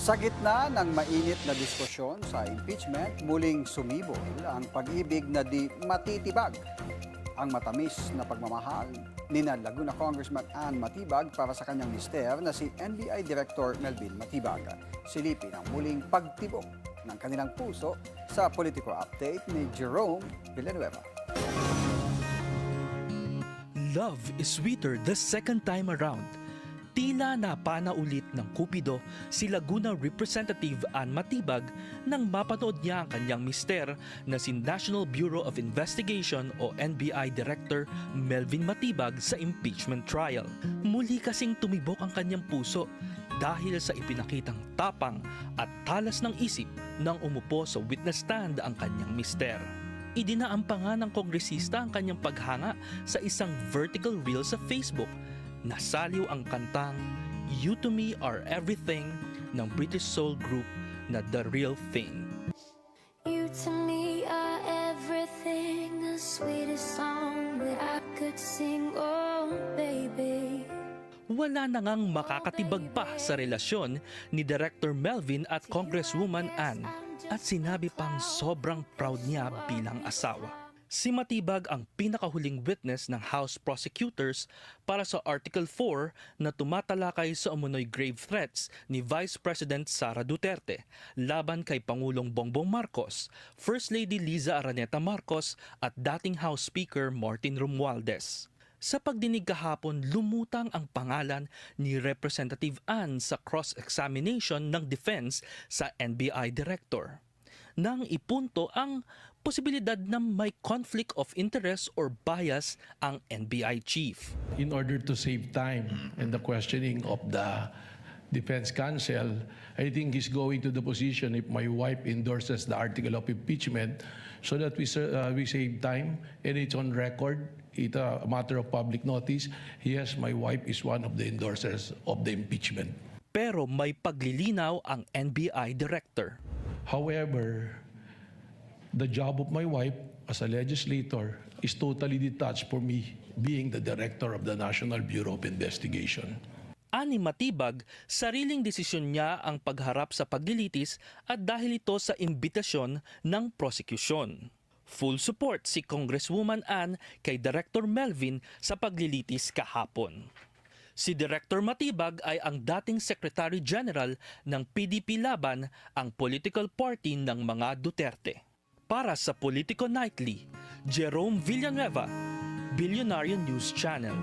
Sa gitna ng mainit na diskusyon sa impeachment, muling sumibol ang pag-ibig na di matitibag. Ang matamis na pagmamahal ni Laguna Congressman Ann Matibag para sa kanyang mister na si NBI Director Melvin Matibag. Silipin ang muling pagtibok ng kanilang puso sa Politico Update ni Jerome Villanueva. Love is sweeter the second time around. Tila napanaulit ng Kupido si Laguna Representative Ann Matibag nang mapanood niya ang kanyang mister na si National Bureau of Investigation o NBI Director Melvin Matibag sa impeachment trial. Muli kasing tumibok ang kanyang puso dahil sa ipinakitang tapang at talas ng isip nang umupo sa witness stand ang kanyang mister. Idinaan pa nga ng kongresista ang kanyang paghanga sa isang vertical reel sa Facebook. Nasaliw ang kantang You to Me Are Everything ng British soul group na The Real Thing. You to me are everything, the sweetest song that I could sing, oh baby. Wala na ngang makakatibag pa sa relasyon ni Director Melvin at Congresswoman Ann at sinabi pang sobrang proud niya bilang asawa. Si Matibag ang pinakahuling witness ng House prosecutors para sa Article 4 na tumatalakay sa umunoy grave threats ni Vice President Sara Duterte laban kay Pangulong Bongbong Marcos, First Lady Liza Araneta Marcos at dating House Speaker Martin Romualdez. Sa pagdinig kahapon, lumutang ang pangalan ni Representative Ann sa cross-examination ng defense sa NBI Director. Nang ipunto ang posibilidad na may conflict of interest or bias ang NBI chief. In order to save time and the questioning of the defense counsel, I think he's going to the position if my wife endorses the article of impeachment so that we save time and it's on record. It's a matter of public notice. Yes, my wife is one of the endorsers of the impeachment. Pero may paglilinaw ang NBI director. However, the job of my wife as a legislator is totally detached for me being the director of the National Bureau of Investigation. Ani Matibag, sariling desisyon niya ang pagharap sa paglilitis at dahil ito sa imbitasyon ng prosekusyon. Full support si Congresswoman Ann kay Director Melvin sa paglilitis kahapon. Si Director Matibag ay ang dating Secretary General ng PDP Laban, ang political party ng mga Duterte. Para sa Politico Nightly, Jerome Villanueva, Billionaire News Channel.